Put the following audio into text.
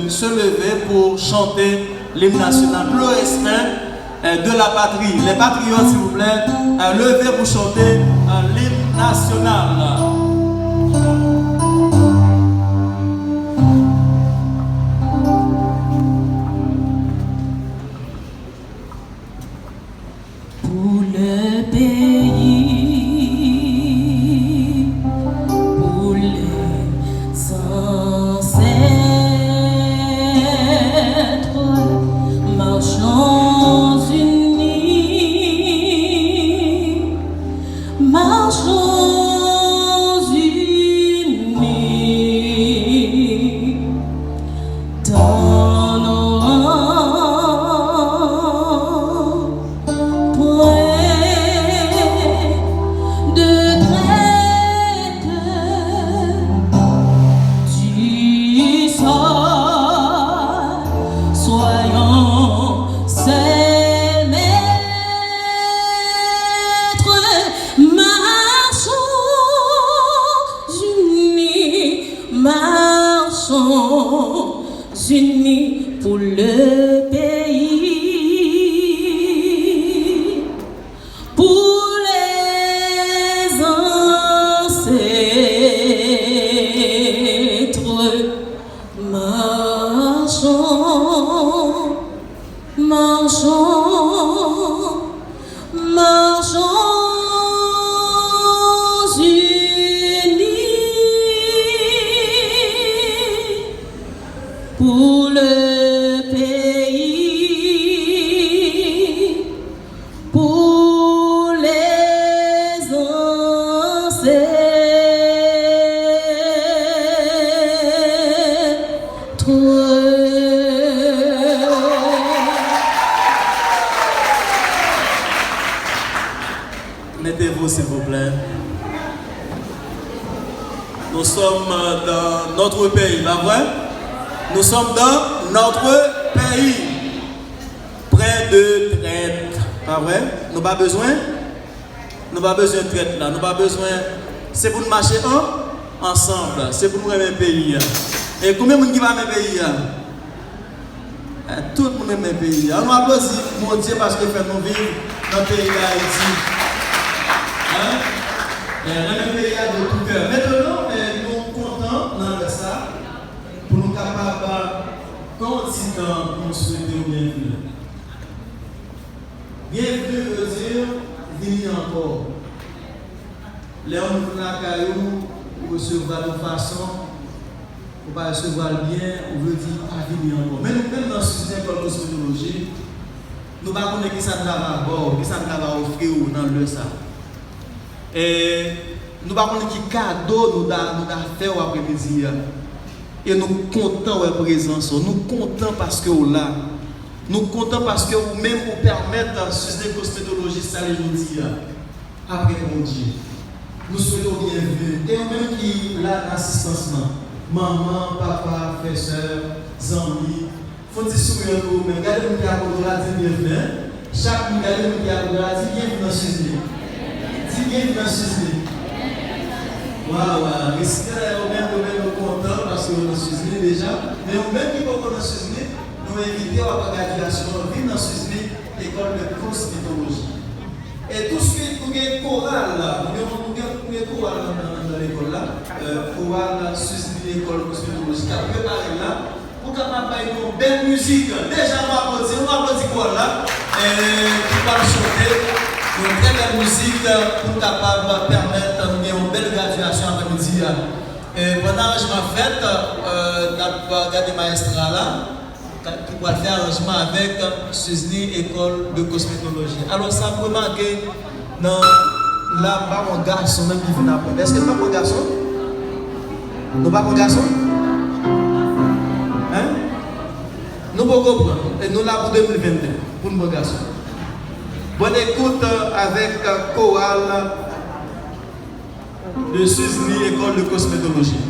Se lever pour chanter l'hymne national, le respect de la patrie. Les patriotes, s'il vous plaît, levez pour chanter l'hymne national. Pour le pays, pour les ancêtres, marchons unis, marchons unis dans nos unis pour le pays, pour les ancêtres, marchons, marchons, marchons pour le pays, pour les ancêtres. Mettez-vous, s'il vous plaît. Nous sommes dans notre pays, pas vrai? Nous sommes dans notre pays. Près de traite. Pas vrai? Nous pas besoin? Nous pas besoin de traite là. Nous pas besoin. C'est pour nous marcher ensemble. C'est pour nous aimer le pays. Et combien de monde qui va aimer le pays? Tout le monde aime le pays. On applaudit mon Dieu parce qu'il fait nous vivre dans le pays d'Haïti. On aime le pays de tout cœur. Maintenant, nous sommes contents dans ça. Pour nous capables de continuer pour souhaiter bienvenue. Bienvenue veut dire venir encore. Les hommes de la caillou recevoir de façon, pour pas recevoir bien, on veut dire à venir encore. Mais nous, même dans ce système de cosmétologie, nous ne savons pas qui ça nous a bord, qui ça nous a offert dans le ça. Et nous ne savons pas qui cadeau nous a fait après-midi. Et nous comptons votre présence, nous comptons parce que vous là. Nous comptons parce que vous-même vous permettez de suivre des cosmétologistes à l'aujourd'hui. Après mon Dieu. Nous souhaitons bienvenue. Et vous-même qui là d'assistance, maman, papa, frère, soeur, amis, faut dire sourire vous-même. Regardez-vous qui a dit bienvenue. Chaque regardez-vous qui a dit bienvenue dans ce sujet. Dis bienvenue dans ce sujet. Waouh, respect au même content parce que nous sommes déjà. Mais au même qui peut nous suivre, nous invitons à la graduation, venir dans ce école de cosmétologie. Et tout de suite, nous avons un choral là, nous avons un choral dans l'école là, choral suivre l'école de cosmétologie, qui a préparé là, pour capable faire une belle musique. Déjà, on applaudit choral là, qui va chanter. Une très belle musique pour capable permettre une belle graduation après-midi. Pendant l'arrangement fait, nous avons regardé Maestra là, qui va faire arrangement avec Suzni École de Cosmétologie. Alors, ça vous remarquez, là-bas, un garçon même qui vient apprendre. Est-ce que nous pas un garçon? Nous pas un garçon? Hein? Nous ne pouvons pas comprendre. Et nous là pour 2022, pour nos garçons. Bonne écoute avec Choral de Suzni École de Cosmétologie.